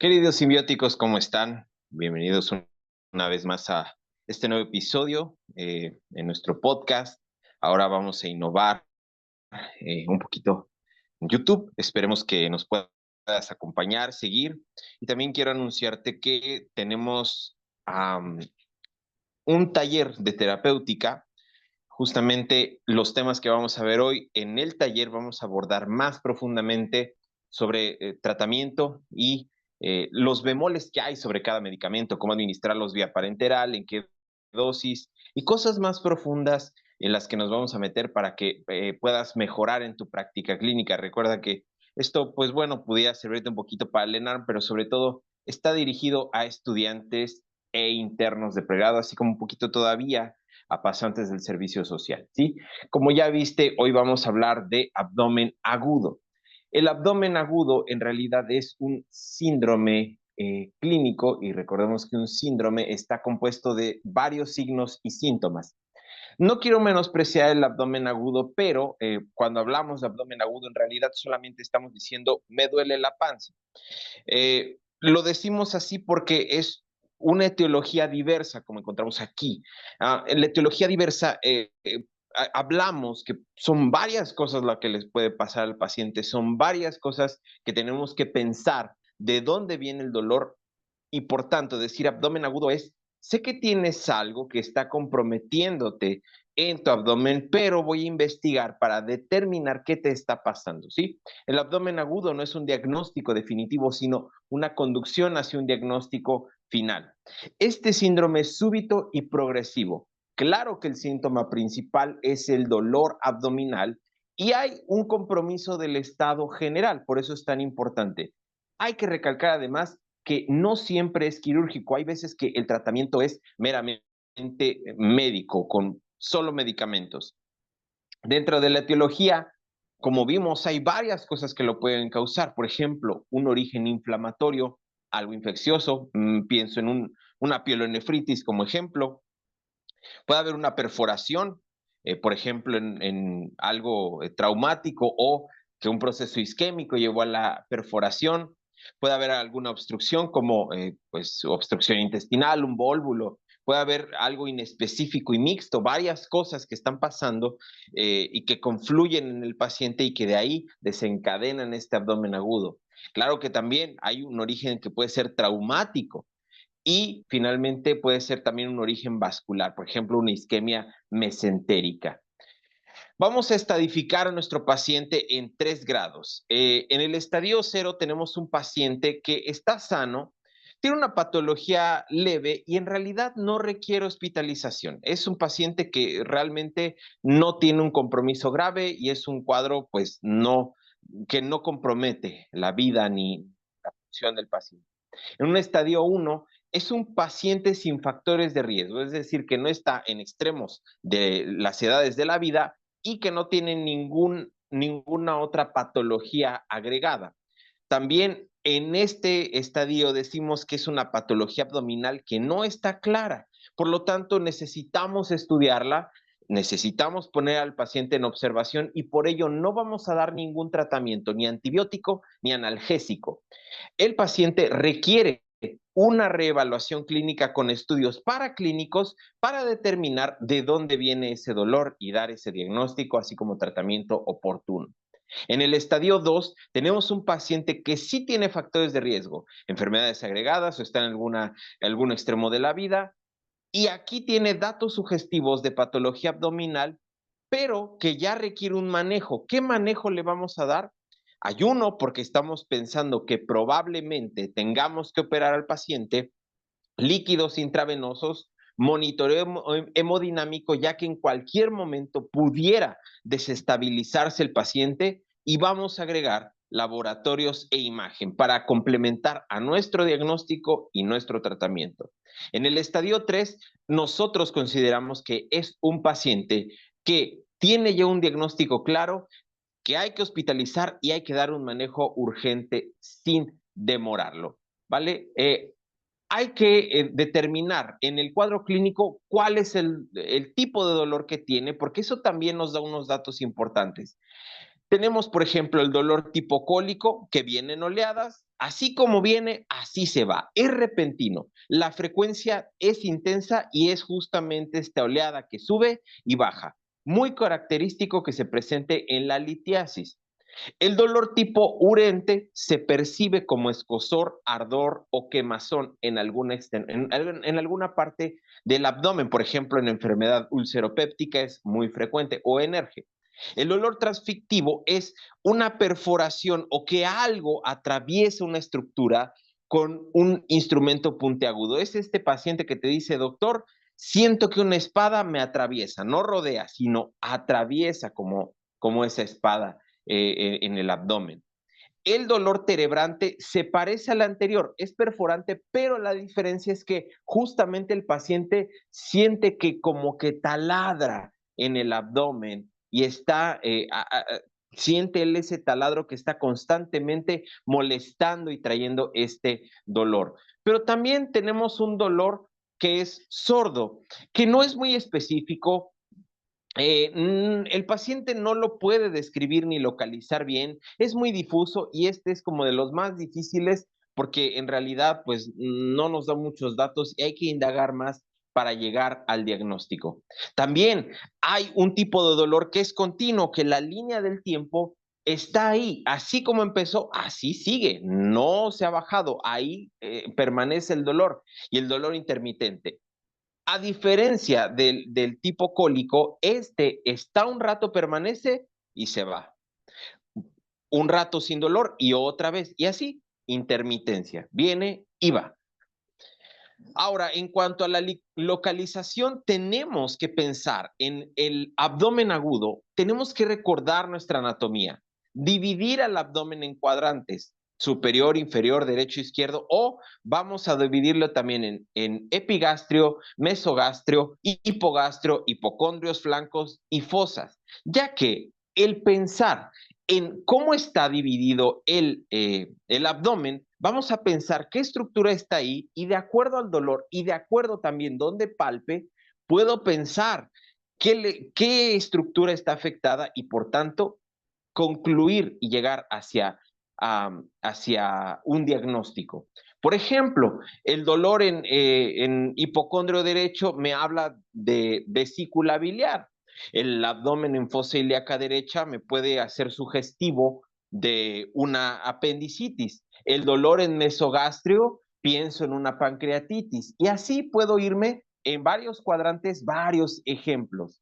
Queridos simbióticos, ¿cómo están? Bienvenidos una vez más a este nuevo episodio en nuestro podcast. Ahora vamos a innovar un poquito en YouTube. Esperemos que nos puedas acompañar, seguir. Y también quiero anunciarte que tenemos um, un taller de terapéutica. Justamente los temas que vamos a ver hoy en el taller vamos a abordar más profundamente sobre tratamiento y los bemoles que hay sobre cada medicamento, cómo administrarlos vía parenteral, en qué dosis y cosas más profundas en las que nos vamos a meter para que puedas mejorar en tu práctica clínica. Recuerda que esto, pues bueno, pudiera servirte un poquito para el ENARM, pero sobre todo está dirigido a estudiantes e internos de pregrado, así como un poquito todavía a pasantes del servicio social, ¿sí? Como ya viste, hoy vamos a hablar de abdomen agudo. El abdomen agudo en realidad es un síndrome clínico y recordemos que un síndrome está compuesto de varios signos y síntomas. No quiero menospreciar el abdomen agudo, pero cuando hablamos de abdomen agudo en realidad solamente estamos diciendo me duele la panza. Lo decimos así porque es una etiología diversa, como encontramos aquí. En la etiología diversa hablamos que son varias cosas lo que les puede pasar al paciente, son varias cosas que tenemos que pensar de dónde viene el dolor y por tanto decir abdomen agudo es, sé que tienes algo que está comprometiéndote en tu abdomen, pero voy a investigar para determinar qué te está pasando, ¿sí? El abdomen agudo no es un diagnóstico definitivo, sino una conducción hacia un diagnóstico final. Este síndrome es súbito y progresivo. Claro que el síntoma principal es el dolor abdominal y hay un compromiso del estado general, por eso es tan importante. Hay que recalcar además que no siempre es quirúrgico. Hay veces que el tratamiento es meramente médico, con solo medicamentos. Dentro de la etiología, como vimos, hay varias cosas que lo pueden causar. Por ejemplo, un origen inflamatorio, algo infeccioso. Pienso en una pielonefritis como ejemplo. Puede haber una perforación, por ejemplo, en algo traumático o que un proceso isquémico llevó a la perforación. Puede haber alguna obstrucción como pues, obstrucción intestinal, un vólvulo. Puede haber algo inespecífico y mixto, varias cosas que están pasando y que confluyen en el paciente y que de ahí desencadenan este abdomen agudo. Claro que también hay un origen que puede ser traumático, y finalmente puede ser también un origen vascular, por ejemplo, una isquemia mesentérica. Vamos a estadificar a nuestro paciente en 3 grados. En el estadio 0 tenemos un paciente que está sano, tiene una patología leve y en realidad no requiere hospitalización. Es un paciente que realmente no tiene un compromiso grave y es un cuadro, pues, que no compromete la vida ni la función del paciente. En un estadio 1 es un paciente sin factores de riesgo, es decir, que no está en extremos de las edades de la vida y que no tiene ninguna otra patología agregada. También en este estadio decimos que es una patología abdominal que no está clara, por lo tanto necesitamos estudiarla, necesitamos poner al paciente en observación y por ello no vamos a dar ningún tratamiento, ni antibiótico ni analgésico. El paciente requiere una reevaluación clínica con estudios paraclínicos para determinar de dónde viene ese dolor y dar ese diagnóstico, así como tratamiento oportuno. En el estadio 2 tenemos un paciente que sí tiene factores de riesgo, enfermedades agregadas o está en algún extremo de la vida, y aquí tiene datos sugestivos de patología abdominal, pero que ya requiere un manejo. ¿Qué manejo le vamos a dar? Ayuno, porque estamos pensando que probablemente tengamos que operar al paciente, líquidos intravenosos, monitoreo hemodinámico, ya que en cualquier momento pudiera desestabilizarse el paciente, y vamos a agregar laboratorios e imagen para complementar a nuestro diagnóstico y nuestro tratamiento. En el estadio 3, nosotros consideramos que es un paciente que tiene ya un diagnóstico claro, que hay que hospitalizar y hay que dar un manejo urgente sin demorarlo, ¿vale? Hay que determinar en el cuadro clínico cuál es el tipo de dolor que tiene, porque eso también nos da unos datos importantes. Tenemos, por ejemplo, el dolor tipo cólico, que viene en oleadas, Así como viene, así se va. Es repentino. La frecuencia es intensa y es justamente esta oleada que sube y baja. Muy característico que se presente en la litiasis. El dolor tipo urente se percibe como escozor, ardor o quemazón en alguna parte del abdomen, por ejemplo, en enfermedad ulceropéptica es muy frecuente, o en ERGE. El dolor transfictivo es una perforación o que algo atraviesa una estructura con un instrumento puntiagudo. Es este paciente que te dice, doctor, siento que una espada me atraviesa, no rodea, sino atraviesa como esa espada en el abdomen. El dolor terebrante se parece al anterior, es perforante, pero la diferencia es que justamente el paciente siente que como que taladra en el abdomen y siente él ese taladro que está constantemente molestando y trayendo este dolor. Pero también tenemos un dolor que es sordo, que no es muy específico, el paciente no lo puede describir ni localizar bien, es muy difuso y este es como de los más difíciles porque en realidad pues no nos da muchos datos y hay que indagar más para llegar al diagnóstico. También hay un tipo de dolor que es continuo, que la línea del tiempo está ahí, así como empezó, así sigue, no se ha bajado, ahí permanece el dolor y el dolor intermitente. A diferencia del tipo cólico, este está un rato, permanece y se va. Un rato sin dolor y otra vez. Y así, intermitencia. Viene y va. Ahora, en cuanto a la localización, tenemos que pensar en el abdomen agudo, tenemos que recordar nuestra anatomía, dividir al abdomen en cuadrantes, superior, inferior, derecho, izquierdo, o vamos a dividirlo también en epigastrio, mesogastrio, hipogastrio, hipocondrios, flancos y fosas, ya que el pensar en cómo está dividido el abdomen, vamos a pensar qué estructura está ahí y de acuerdo al dolor y de acuerdo también dónde palpe, puedo pensar qué estructura está afectada y por tanto concluir y llegar hacia un diagnóstico. Por ejemplo, el dolor en hipocondrio derecho me habla de vesícula biliar. El abdomen en fosa ilíaca derecha me puede hacer sugestivo de una apendicitis. El dolor en mesogastrio, pienso en una pancreatitis. Y así puedo irme en varios cuadrantes, varios ejemplos.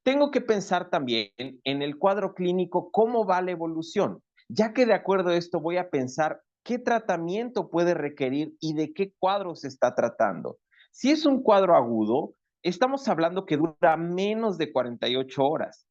Tengo que pensar también en el cuadro clínico cómo va la evolución, ya que de acuerdo a esto voy a pensar qué tratamiento puede requerir y de qué cuadro se está tratando. Si es un cuadro agudo, estamos hablando que dura menos de 48 horas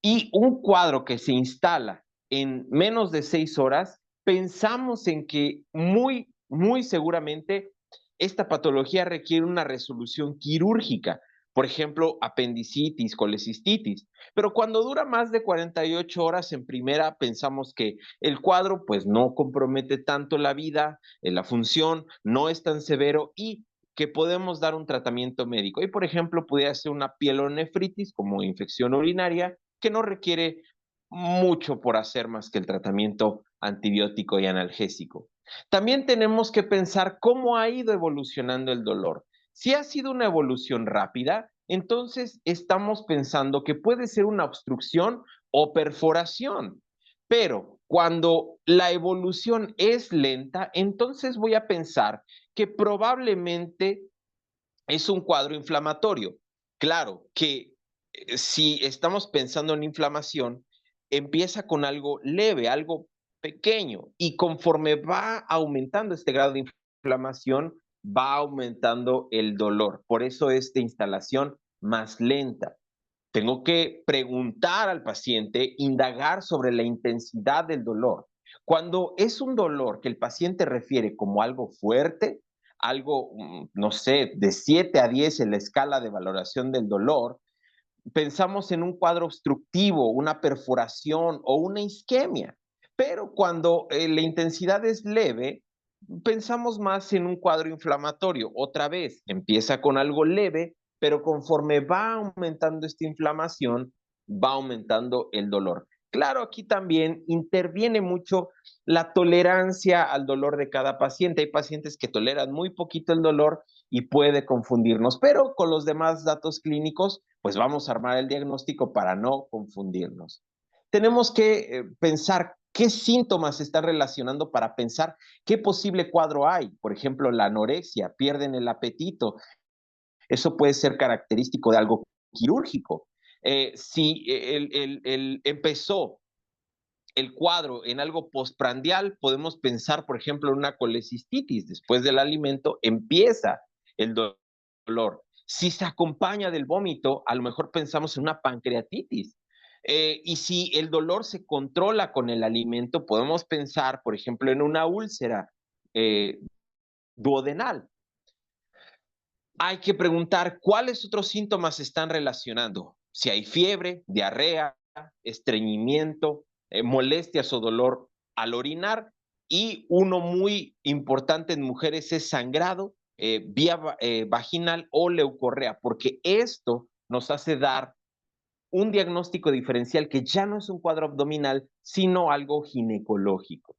y un cuadro que se instala en menos de 6 horas, pensamos en que muy seguramente esta patología requiere una resolución quirúrgica, por ejemplo, apendicitis, colecistitis. Pero cuando dura más de 48 horas en primera, pensamos que el cuadro pues no compromete tanto la vida, la función, no es tan severo y que podemos dar un tratamiento médico. Y por ejemplo, pudiera ser una pielonefritis como infección urinaria que no requiere mucho por hacer más que el tratamiento antibiótico y analgésico. También tenemos que pensar cómo ha ido evolucionando el dolor. Si ha sido una evolución rápida, entonces estamos pensando que puede ser una obstrucción o perforación. Pero cuando la evolución es lenta, entonces voy a pensar que probablemente es un cuadro inflamatorio. Claro que si estamos pensando en inflamación, empieza con algo leve, algo pequeño, y conforme va aumentando este grado de inflamación, va aumentando el dolor. Por eso esta instalación más lenta. Tengo que preguntar al paciente, indagar sobre la intensidad del dolor. Cuando es un dolor que el paciente refiere como algo fuerte, algo, no sé, de 7 a 10 en la escala de valoración del dolor, pensamos en un cuadro obstructivo, una perforación o una isquemia. Pero cuando la intensidad es leve, pensamos más en un cuadro inflamatorio. Otra vez, empieza con algo leve, pero conforme va aumentando esta inflamación, va aumentando el dolor. Claro, aquí también interviene mucho la tolerancia al dolor de cada paciente. Hay pacientes que toleran muy poquito el dolor y puede confundirnos, pero con los demás datos clínicos, pues vamos a armar el diagnóstico para no confundirnos. Tenemos que pensar qué síntomas se están relacionando para pensar qué posible cuadro hay. Por ejemplo, la anorexia, pierden el apetito. Eso puede ser característico de algo quirúrgico. Si empezó el cuadro en algo postprandial, podemos pensar, por ejemplo, en una colecistitis. Después del alimento empieza el dolor. Si se acompaña del vómito, a lo mejor pensamos en una pancreatitis. Y si el dolor se controla con el alimento, podemos pensar, por ejemplo, en una úlcera eh, duodenal. Hay que preguntar cuáles otros síntomas se están relacionando. Si hay fiebre, diarrea, estreñimiento, molestias o dolor al orinar. Y uno muy importante en mujeres es sangrado, vía vaginal o leucorrea, porque esto nos hace dar un diagnóstico diferencial que ya no es un cuadro abdominal, sino algo ginecológico.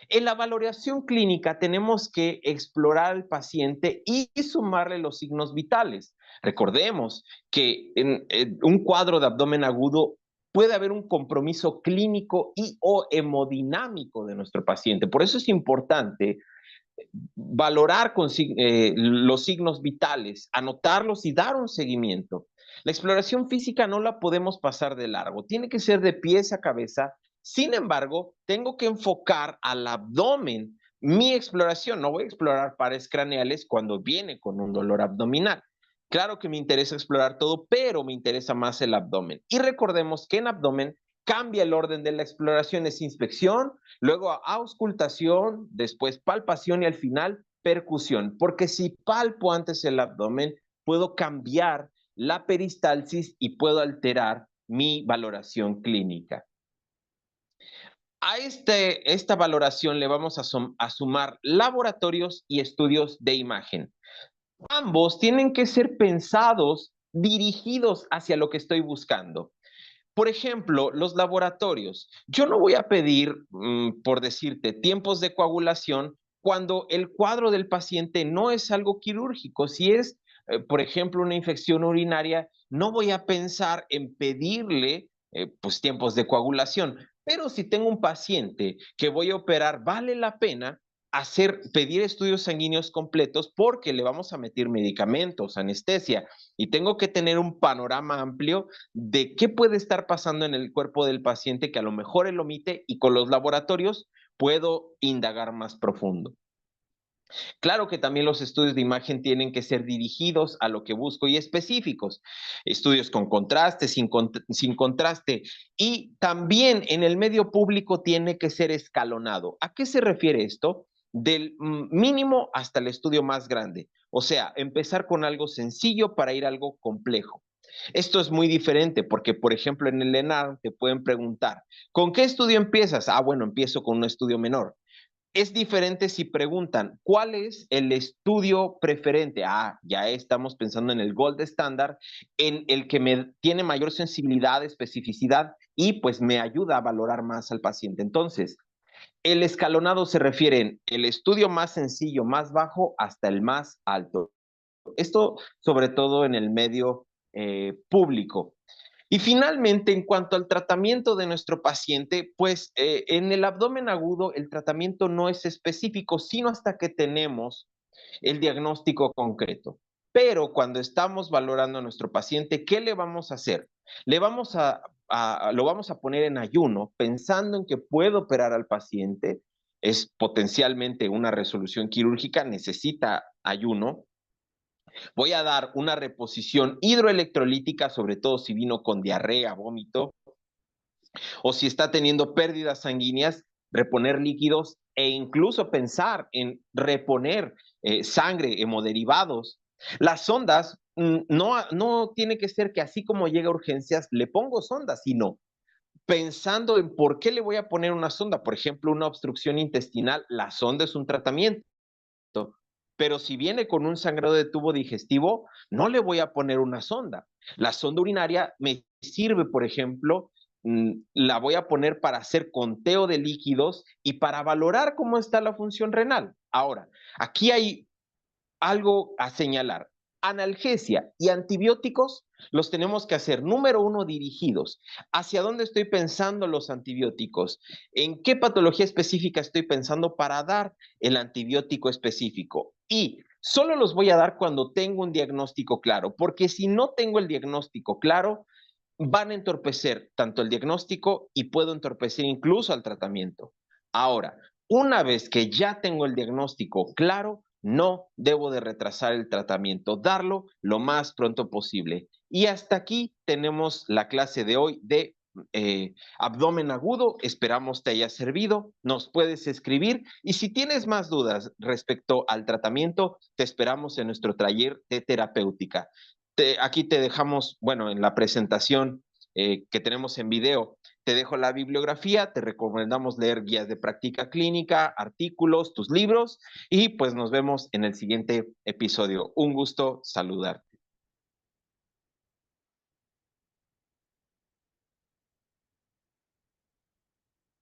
En la valoración clínica tenemos que explorar al paciente y sumarle los signos vitales. Recordemos que en un cuadro de abdomen agudo puede haber un compromiso clínico y o hemodinámico de nuestro paciente. Por eso es importante valorar los signos vitales, anotarlos y dar un seguimiento. La exploración física no la podemos pasar de largo, tiene que ser de pies a cabeza. Sin embargo, tengo que enfocar al abdomen mi exploración. No voy a explorar pares craneales cuando viene con un dolor abdominal. Claro que me interesa explorar todo, pero me interesa más el abdomen. Y recordemos que en abdomen cambia el orden de la exploración, es inspección, luego auscultación, después palpación y al final percusión. Porque si palpo antes el abdomen, puedo cambiar la peristalsis y puedo alterar mi valoración clínica. A esta valoración le vamos a sumar laboratorios y estudios de imagen. Ambos tienen que ser pensados, dirigidos hacia lo que estoy buscando. Por ejemplo, los laboratorios. Yo no voy a pedir, por decirte, tiempos de coagulación cuando el cuadro del paciente no es algo quirúrgico. Si es, por ejemplo, una infección urinaria, no voy a pensar en pedirle pues, tiempos de coagulación. Pero si tengo un paciente que voy a operar, vale la pena pedir estudios sanguíneos completos porque le vamos a meter medicamentos, anestesia, y tengo que tener un panorama amplio de qué puede estar pasando en el cuerpo del paciente que a lo mejor él omite y con los laboratorios puedo indagar más profundo. Claro que también los estudios de imagen tienen que ser dirigidos a lo que busco y específicos. Estudios con contraste, sin contraste. Y también en el medio público tiene que ser escalonado. ¿A qué se refiere esto? Del mínimo hasta el estudio más grande. O sea, empezar con algo sencillo para ir a algo complejo. Esto es muy diferente porque, por ejemplo, en el ENAR te pueden preguntar, ¿con qué estudio empiezas? Ah, bueno, empiezo con un estudio menor. Es diferente si preguntan, ¿cuál es el estudio preferente? Ah, ya estamos pensando en el gold standard, en el que me tiene mayor sensibilidad, especificidad y pues me ayuda a valorar más al paciente. Entonces, el escalonado se refiere en el estudio más sencillo, más bajo, hasta el más alto. Esto sobre todo en el medio público. Y finalmente, en cuanto al tratamiento de nuestro paciente, pues en el abdomen agudo el tratamiento no es específico, sino hasta que tenemos el diagnóstico concreto. Pero cuando estamos valorando a nuestro paciente, ¿qué le vamos a hacer? Lo vamos a poner en ayuno, pensando en que puedo operar al paciente, es potencialmente una resolución quirúrgica, necesita ayuno. Voy a dar una reposición hidroelectrolítica, sobre todo si vino con diarrea, vómito, o si está teniendo pérdidas sanguíneas, reponer líquidos e incluso pensar en reponer sangre, hemoderivados. Las sondas no tiene que ser que así como llega a urgencias le pongo sondas, sino pensando en por qué le voy a poner una sonda. Por ejemplo, una obstrucción intestinal, la sonda es un tratamiento. Pero si viene con un sangrado de tubo digestivo, no le voy a poner una sonda. La sonda urinaria me sirve, por ejemplo, la voy a poner para hacer conteo de líquidos y para valorar cómo está la función renal. Ahora, aquí hay algo a señalar. Analgesia y antibióticos los tenemos que hacer, número uno, dirigidos. ¿Hacia dónde estoy pensando los antibióticos? ¿En qué patología específica estoy pensando para dar el antibiótico específico? Y solo los voy a dar cuando tengo un diagnóstico claro, porque si no tengo el diagnóstico claro, van a entorpecer tanto el diagnóstico y puedo entorpecer incluso al tratamiento. Ahora, una vez que ya tengo el diagnóstico claro, no debo de retrasar el tratamiento, darlo lo más pronto posible. Y hasta aquí tenemos la clase de hoy de abdomen agudo. Esperamos te haya servido. Nos puedes escribir y si tienes más dudas respecto al tratamiento, te esperamos en nuestro taller de terapéutica. Aquí te dejamos, bueno, en la presentación que tenemos en video, te dejo la bibliografía, te recomendamos leer guías de práctica clínica, artículos, tus libros y pues nos vemos en el siguiente episodio. Un gusto saludarte.